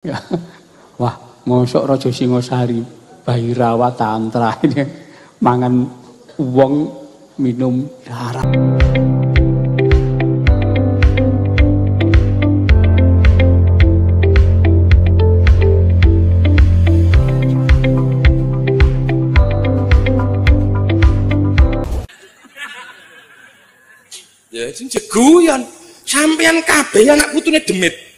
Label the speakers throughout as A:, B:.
A: Ya. Wah, mosok Raja Singosari Bhairawa Tantra ini mangan wong minum darah.
B: Ya, sing jeguyon sampean kabeh anak putune demit.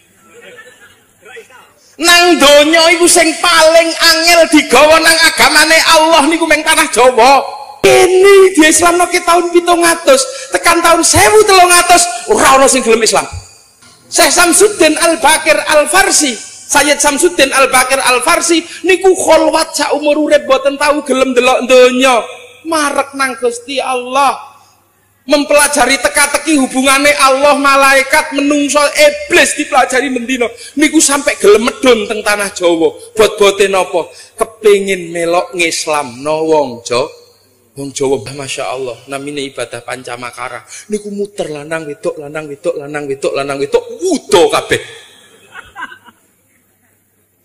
B: Nang donya iku sing paling angel digawa nang agamane Allah niku meng tanah Jawa. Ini di Islamno ke tahun 700 tekan tahun 1300 ora ana sing gelem Islam. Syekh Samsuddin Al-Baqir Al-Farsi, Sayyid Samsuddin Al-Baqir Al-Farsi niku kholwat sak umur urip boten tahu gelem delok donya. Marek nang Gusti Allah. Mempelajari teka-teki hubungannya Allah, malaikat, menungso, iblis dipelajari mendino niku sampai gelem medun teng tanah Jawa. Bot-bote napa? Kepengin melok ngislamno wong Jawa. Wong Jawa, Masya Allah, namine ibadah pancamakara niku muter lanang wedok, lanang wedok, lanang wedok, lanang wedok, wudo kabeh.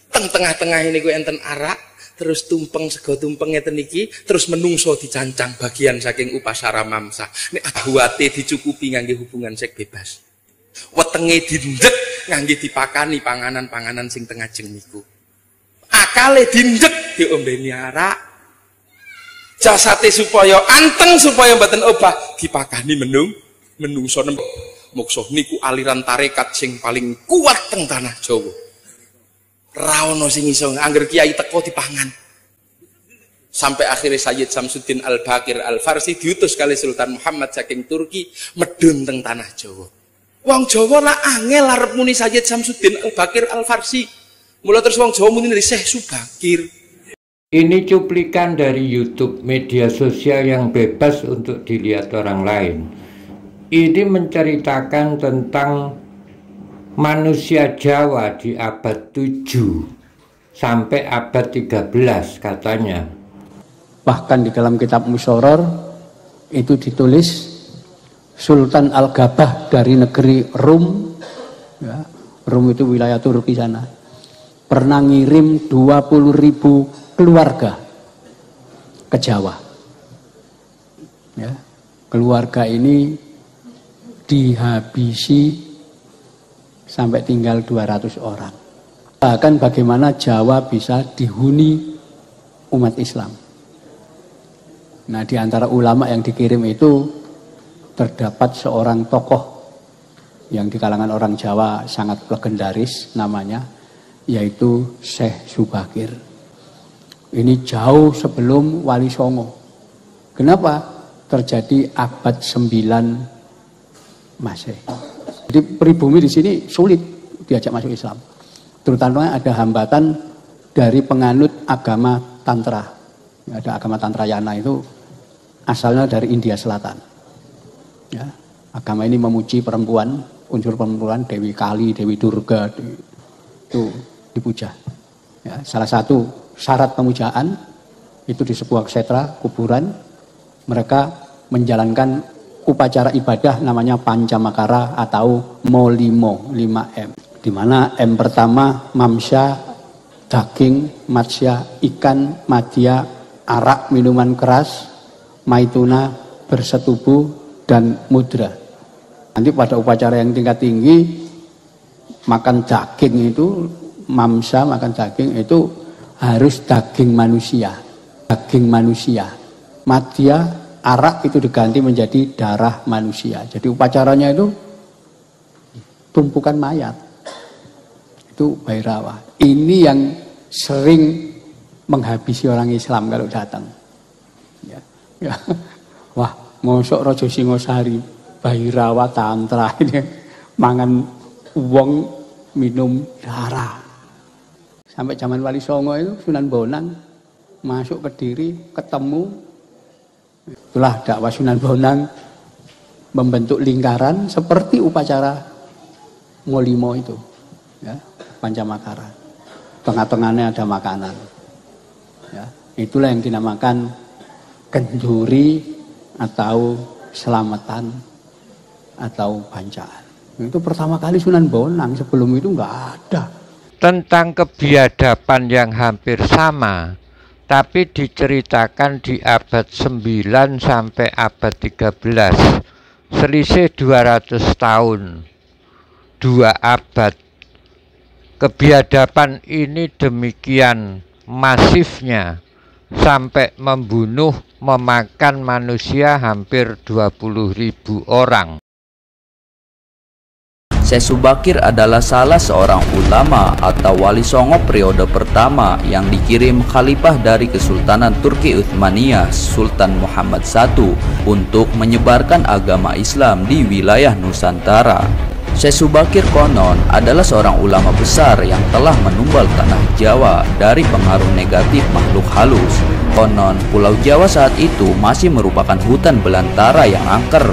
B: Teng tengah-tengah niku enten arak, terus tumpeng sego tumpeng ngeten iki, terus menungso dicancang bagian saking upasara mamsa. Nek adhuate dicukupi ngangge hubungan seks bebas. Wetenge dindek ngangge dipakani panganan-panganan sing teng ajeng niku. Akale dindek diombeni arak. Jasate supaya anteng, supaya mboten obah dipakani menungso mokso niku aliran tarekat sing paling kuat teng tanah Jawa. Ra ono sing iso angger kiai teko dipangan. Sampai akhirnya Sayyid Samsuddin Al-Baqir Al-Farsi diutus kali Sultan Muhammad saking Turki medun teng tanah Jawa. Wong Jawa lah angel arep muni Sayyid Samsuddin Al-Baqir Al-Farsi. Mula terus wong Jawa muni Syekh Subakir.
C: Ini cuplikan dari YouTube, media sosial yang bebas untuk dilihat orang lain. Ini menceritakan tentang manusia Jawa di abad 7 sampai abad 13 katanya.
A: Bahkan di dalam kitab Musyarrar itu ditulis Sultan Al-Gabah dari negeri Rum, ya, Rum itu wilayah Turki sana, pernah ngirim 20.000 keluarga ke Jawa. Ya, keluarga ini dihabisi sampai tinggal 200 orang. Bahkan bagaimana Jawa bisa dihuni umat Islam. Nah, di antara ulama yang dikirim itu terdapat seorang tokoh yang di kalangan orang Jawa sangat legendaris namanya, yaitu Syekh Subakir. Ini jauh sebelum Wali Songo. Kenapa? Terjadi abad 9 Masehi. Jadi pribumi di sini sulit diajak masuk Islam. Terutama ada hambatan dari penganut agama Tantra. Ada agama Tantrayana itu asalnya dari India Selatan. Ya, agama ini memuji perempuan, unsur perempuan, Dewi Kali, Dewi Durga, itu dipuja. Ya, salah satu syarat pemujaan itu di sebuah kshetra kuburan mereka menjalankan upacara ibadah namanya Pancamakara atau Molimo 5M, di mana M pertama mamsya, daging, matsya, ikan, madya, arak, minuman keras, maituna, bersetubuh, dan mudra. Nanti pada upacara yang tingkat tinggi makan daging itu, mamsya makan daging itu harus daging manusia, madya, arak itu diganti menjadi darah manusia. Jadi upacaranya itu tumpukan mayat. Itu Bhairawa. Ini yang sering menghabisi orang Islam kalau datang. Ya, ya. Wah, mosok Raja Singosari Bhairawa Tantra ini mangan wong minum darah. Sampai zaman Wali Songo itu Sunan Bonang masuk ke Kediri, ketemu. Itulah dakwah Sunan Bonang membentuk lingkaran seperti upacara Molimo itu, ya, Pancamakara. Tengah-tengahnya ada makanan. Ya, itulah yang dinamakan kenduri atau selamatan atau bancaan. Itu pertama kali Sunan Bonang, sebelum itu nggak ada.
C: tentang kebiadaban yang hampir sama, tapi diceritakan di abad 9 sampai abad 13, selisih 200 tahun, 2 abad. Kebiadaban ini demikian masifnya sampai membunuh, memakan manusia hampir 20.000 orang.
D: Syekh Subakir adalah salah seorang ulama atau wali songo periode pertama yang dikirim khalifah dari Kesultanan Turki Utsmaniyah Sultan Muhammad I untuk menyebarkan agama Islam di wilayah Nusantara. Syekh Subakir konon adalah seorang ulama besar yang telah menumbal tanah Jawa dari pengaruh negatif makhluk halus. Konon Pulau Jawa saat itu masih merupakan hutan belantara yang angker,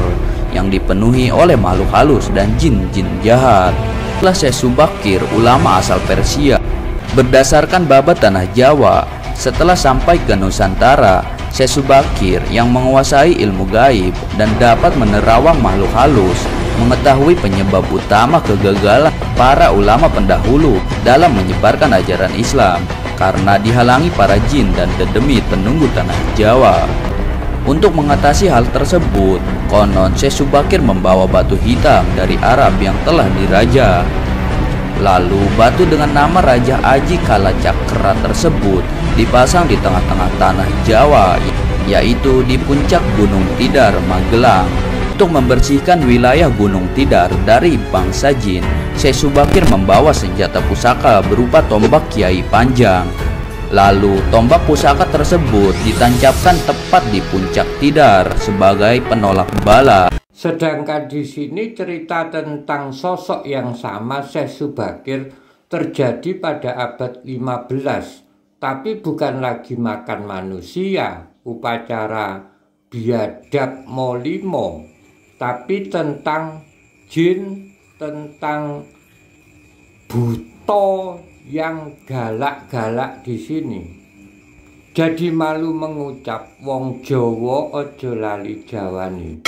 D: yang dipenuhi oleh makhluk halus dan jin-jin jahat. Setelah Syekh Subakir, ulama asal Persia, berdasarkan babat tanah Jawa, setelah sampai ke Nusantara, Syekh Subakir yang menguasai ilmu gaib dan dapat menerawang makhluk halus, mengetahui penyebab utama kegagalan para ulama pendahulu dalam menyebarkan ajaran Islam karena dihalangi para jin dan dedemit penunggu tanah Jawa. Untuk mengatasi hal tersebut, konon Syekh Subakir membawa batu hitam dari Arab yang telah dirajah. Lalu batu dengan nama Raja Aji Kalacakra tersebut dipasang di tengah-tengah tanah Jawa, yaitu di puncak Gunung Tidar, Magelang. Untuk membersihkan wilayah Gunung Tidar dari bangsa jin, Syekh Subakir membawa senjata pusaka berupa tombak Kiai Panjang. Lalu tombak pusaka tersebut ditancapkan tepat di puncak Tidar sebagai penolak bala.
C: Sedangkan di sini cerita tentang sosok yang sama Syekh Subakir terjadi pada abad 15, tapi bukan lagi makan manusia, upacara biadab molimo, tapi tentang jin, tentang buto yang galak-galak di sini. Jadi malu mengucap wong Jawa aja lali Jawani.